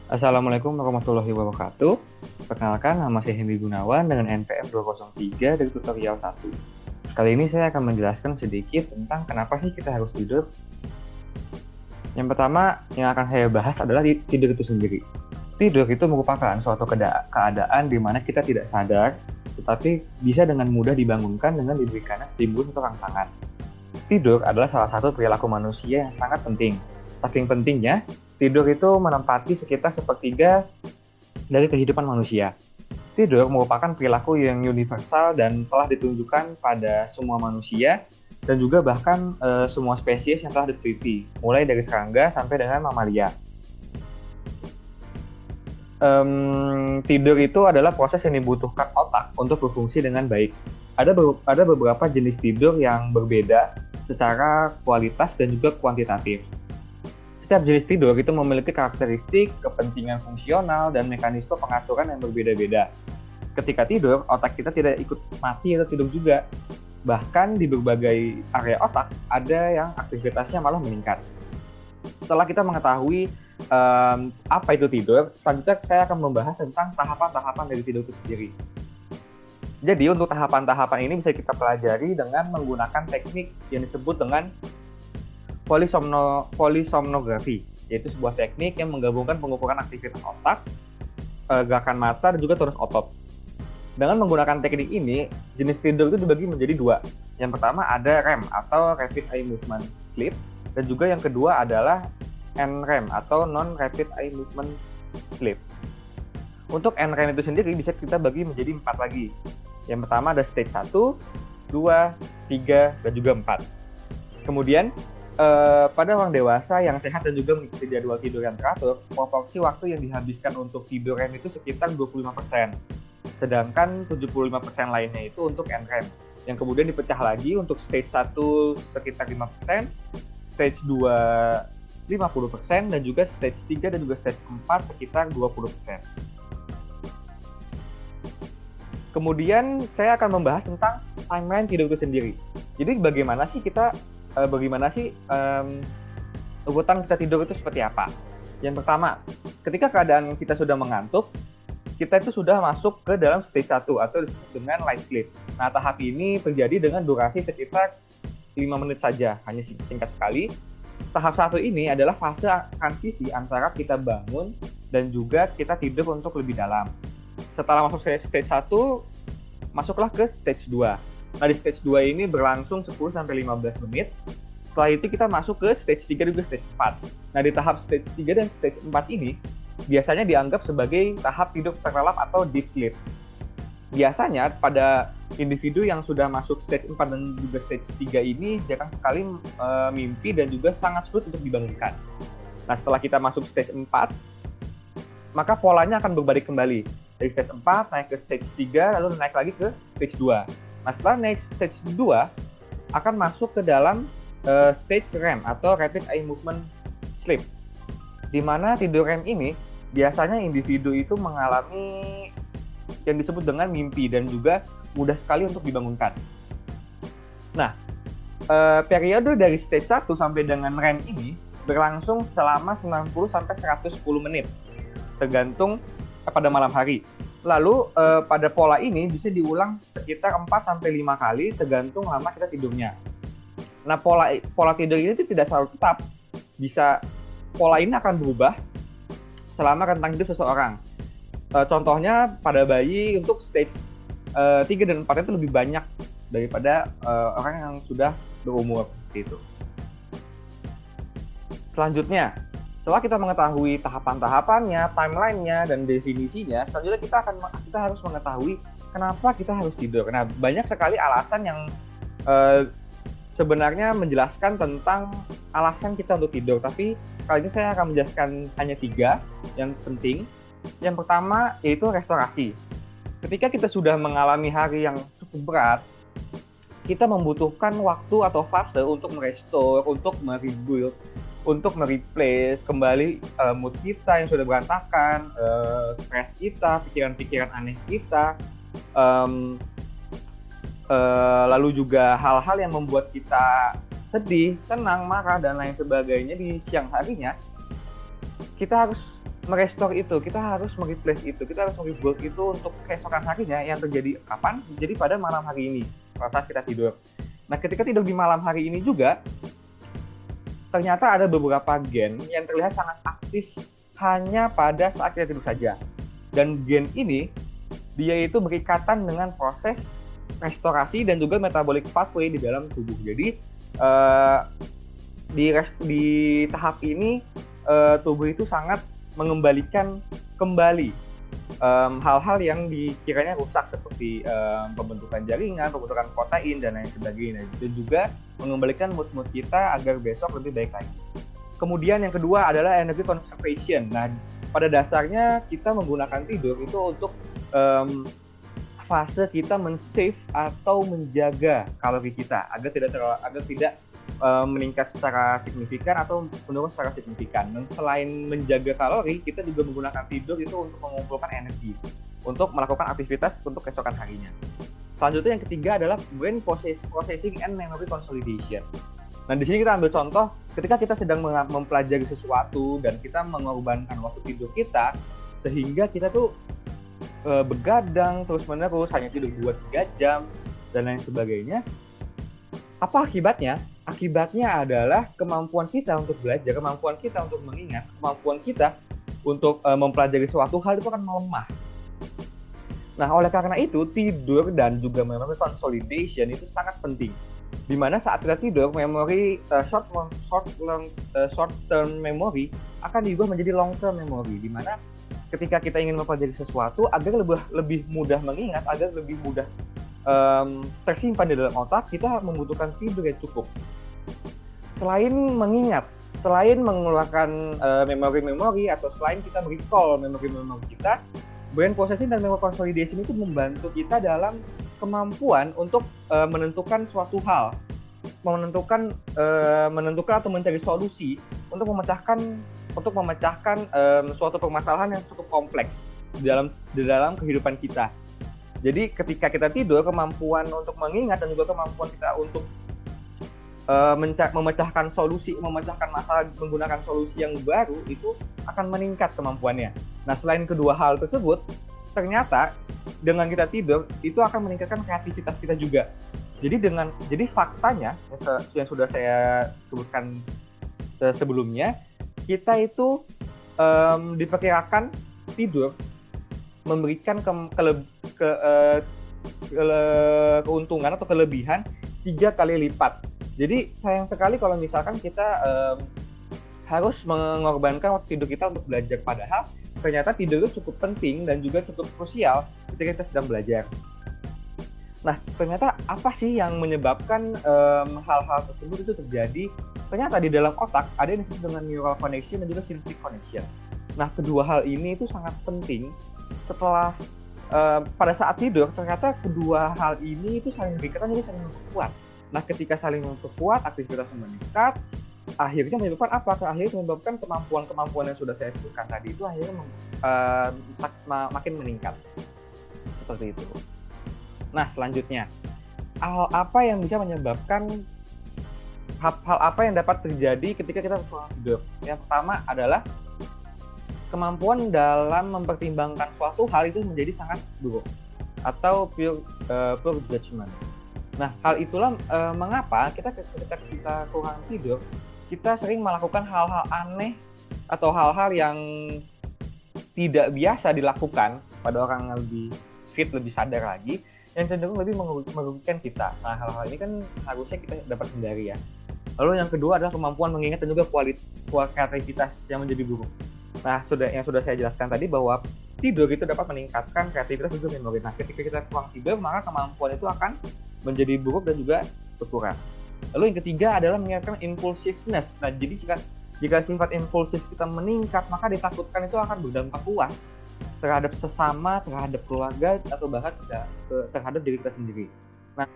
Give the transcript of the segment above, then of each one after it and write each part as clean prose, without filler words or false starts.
Assalamualaikum warahmatullahi wabarakatuh. Perkenalkan, nama saya Hendy Gunawan dengan NPM 203 dari tutorial 1. Kali ini saya akan menjelaskan sedikit tentang kenapa sih kita harus tidur. Yang pertama yang akan saya bahas adalah tidur itu sendiri. Tidur itu merupakan suatu keadaan di mana kita tidak sadar, tetapi bisa dengan mudah dibangunkan dengan diberikan stimulus atau rangsangan. Tidur adalah salah satu perilaku manusia yang sangat penting. Saking pentingnya, tidur itu menempati sekitar sepertiga dari kehidupan manusia. Tidur merupakan perilaku yang universal dan telah ditunjukkan pada semua manusia dan juga bahkan semua spesies yang telah diteliti, mulai dari serangga sampai dengan mamalia. Tidur itu adalah proses yang dibutuhkan otak untuk berfungsi dengan baik. Ada beberapa jenis tidur yang berbeda secara kualitas dan juga kuantitatif. Setiap jenis tidur itu memiliki karakteristik, kepentingan fungsional, dan mekanisme pengaturan yang berbeda-beda. Ketika tidur, otak kita tidak ikut mati atau tidur juga. Bahkan di berbagai area otak, ada yang aktivitasnya malah meningkat. Setelah kita mengetahui apa itu tidur, selanjutnya saya akan membahas tentang tahapan-tahapan dari tidur itu sendiri. Jadi untuk tahapan-tahapan ini bisa kita pelajari dengan menggunakan teknik yang disebut dengan polisomnografi, yaitu sebuah teknik yang menggabungkan pengukuran aktivitas otak, gerakan mata, dan juga tonus otot. Dengan menggunakan teknik ini, jenis tidur itu dibagi menjadi dua. Yang pertama ada REM atau Rapid Eye Movement Sleep, dan juga yang kedua adalah NREM atau Non-Rapid Eye Movement Sleep. Untuk NREM itu sendiri bisa kita bagi menjadi 4 lagi. Yang pertama ada stage 1, 2, 3, dan juga 4. Kemudian pada orang dewasa yang sehat dan juga mengikuti jadwal tidur yang teratur, proporsi waktu yang dihabiskan untuk tidur REM itu sekitar 25%. Sedangkan 75% lainnya itu untuk NREM, yang kemudian dipecah lagi untuk stage 1 sekitar 5%, stage 2 50%, dan juga stage 3 dan juga stage 4 sekitar 20%. Kemudian saya akan membahas tentang timeline tidur itu sendiri. Jadi bagaimana sih urutan kita tidur itu seperti apa? Yang pertama, ketika keadaan kita sudah mengantuk, kita itu sudah masuk ke dalam stage 1 atau disebut dengan light sleep. Nah, tahap ini terjadi dengan durasi sekitar 5 menit saja, hanya singkat sekali. Tahap 1 ini adalah fase transisi antara kita bangun dan juga kita tidur untuk lebih dalam. Setelah masuk stage 1, masuklah ke stage 2. Nah, di stage 2 ini berlangsung 10-15 menit. Setelah itu kita masuk ke stage 3 dan juga stage 4. Nah, di tahap stage 3 dan stage 4 ini biasanya dianggap sebagai tahap tidur terlelap atau deep sleep. Biasanya pada individu yang sudah masuk stage 4 dan juga stage 3 ini jarang sekali mimpi dan juga sangat sulit untuk dibangunkan. Nah, setelah kita masuk stage 4, maka polanya akan berbalik kembali. Dari stage 4 naik ke stage 3, lalu naik lagi ke stage 2. Nah, setelah naik stage 2, akan masuk ke dalam stage REM atau Rapid Eye Movement Sleep. Di mana tidur REM ini, biasanya individu itu mengalami yang disebut dengan mimpi dan juga mudah sekali untuk dibangunkan. Nah, periode dari stage 1 sampai dengan REM ini berlangsung selama 90-110 menit, tergantung pada malam hari. Lalu pada pola ini bisa diulang sekitar 4-5 kali tergantung lama kita tidurnya. Nah, pola tidur ini tidak selalu tetap. Pola ini akan berubah selama rentang hidup seseorang. Contohnya pada bayi untuk stage 3 dan 4 itu lebih banyak daripada orang yang sudah berumur seperti itu. Selanjutnya, setelah kita mengetahui tahapan-tahapannya, timeline-nya, dan definisinya, selanjutnya kita harus mengetahui kenapa kita harus tidur. Nah, banyak sekali alasan yang sebenarnya menjelaskan tentang alasan kita untuk tidur, tapi kali ini saya akan menjelaskan hanya 3 yang penting. Yang pertama yaitu restorasi. Ketika kita sudah mengalami hari yang cukup berat, kita membutuhkan waktu atau fase untuk merestore, untuk merebuild, untuk mereplace kembali mood kita yang sudah berantakan, stres kita, pikiran-pikiran aneh kita, lalu juga hal-hal yang membuat kita sedih, senang, marah, dan lain sebagainya di siang harinya. Kita harus merestore itu, kita harus mereplace itu, kita harus merebuild itu untuk keesokan harinya yang terjadi kapan? Jadi pada malam hari ini, pada saat kita tidur. Nah, ketika tidur di malam hari ini juga, ternyata ada beberapa gen yang terlihat sangat aktif hanya pada saat kita tidur saja. Dan gen ini, dia itu berikatan dengan proses restorasi dan juga metabolic pathway di dalam tubuh. Jadi, di tahap ini, tubuh itu sangat mengembalikan kembali hal-hal yang dikiranya rusak seperti pembentukan jaringan, pembentukan protein, dan lain sebagainya. Dan juga mengembalikan mood kita agar besok lebih baik lagi. Kemudian yang kedua adalah energy conservation. Nah, pada dasarnya kita menggunakan tidur itu untuk fase kita men-save atau menjaga kalori kita agar tidak meningkat secara signifikan atau menurun secara signifikan. Dan selain menjaga kalori, kita juga menggunakan tidur itu untuk mengumpulkan energi untuk melakukan aktivitas untuk keesokan harinya. Selanjutnya yang ketiga adalah brain processing and memory consolidation. Nah, di sini kita ambil contoh ketika kita sedang mempelajari sesuatu dan kita mengorbankan waktu tidur kita sehingga kita tuh begadang terus-menerus, hanya tidur 2-3 jam dan lain sebagainya. Apa akibatnya? Akibatnya adalah kemampuan kita untuk belajar, kemampuan kita untuk mengingat, kemampuan kita untuk mempelajari suatu hal itu akan melemah. Nah, oleh karena itu, tidur dan juga memory consolidation itu sangat penting. Di mana saat kita tidur, memori short term memory akan diubah menjadi long term memory, di mana ketika kita ingin mempelajari sesuatu agar lebih mudah mengingat, agar lebih mudah tersimpan di dalam otak, kita membutuhkan tidur yang cukup. Selain mengingat, selain mengeluarkan memori-memori atau selain kita recall memori-memori kita, brain processing dan memory consolidation itu membantu kita dalam kemampuan untuk menentukan suatu hal, menentukan atau mencari solusi untuk memecahkan suatu permasalahan yang cukup kompleks di dalam kehidupan kita. Jadi ketika kita tidur, kemampuan untuk mengingat dan juga kemampuan kita untuk memecahkan masalah menggunakan solusi yang baru itu akan meningkat kemampuannya. Nah, selain kedua hal tersebut, ternyata dengan kita tidur itu akan meningkatkan kreativitas kita juga. Jadi faktanya yang sudah saya sebutkan sebelumnya, kita itu diperkirakan tidur memberikan keuntungan atau kelebihan 3 kali lipat. Jadi sayang sekali kalau misalkan kita harus mengorbankan waktu tidur kita untuk belajar, padahal ternyata tidur itu cukup penting dan juga cukup krusial ketika kita sedang belajar. Nah, ternyata apa sih yang menyebabkan hal-hal tersebut itu terjadi? Ternyata di dalam otak ada yang disebut dengan neural connection dan juga synaptic connection. Nah, kedua hal ini itu sangat penting. Setelah pada saat tidur, ternyata kedua hal ini itu saling berikatan, jadi saling memperkuat. Nah, ketika saling memperkuat, aktivitas meningkat, akhirnya menyebabkan apa? Akhirnya menyebabkan kemampuan yang sudah saya sebutkan tadi itu akhirnya makin meningkat. Seperti itu. Nah, selanjutnya, hal apa yang bisa menyebabkan hal apa yang dapat terjadi ketika kita kurang tidur? Yang pertama adalah kemampuan dalam mempertimbangkan suatu hal itu menjadi sangat buruk atau poor judgment. Nah, hal itulah mengapa ketika kita kurang tidur, kita sering melakukan hal-hal aneh atau hal-hal yang tidak biasa dilakukan pada orang yang lebih fit, lebih sadar lagi, yang cenderung lebih merugikan kita. Nah, hal-hal ini kan harusnya kita dapat hindari ya. Lalu yang kedua adalah kemampuan mengingat dan juga kreativitas yang menjadi buruk. Nah, yang sudah saya jelaskan tadi bahwa tidur itu dapat meningkatkan kreativitas dan juga memori. Nah, ketika kita kurang tidur, maka kemampuan itu akan menjadi buruk dan juga berkurang. Lalu yang ketiga adalah meningkatkan impulsiveness. Nah, jadi jika sifat impulsif kita meningkat, maka ditakutkan itu akan berdampak luas terhadap sesama, terhadap keluarga, atau bahkan terhadap diri kita sendiri. Nah,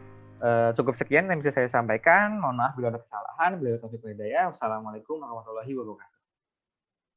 cukup sekian yang bisa saya sampaikan. Mohon maaf bila ada kesalahan. Bila ada taufiq wal hidayah. Wassalamualaikum warahmatullahi wabarakatuh.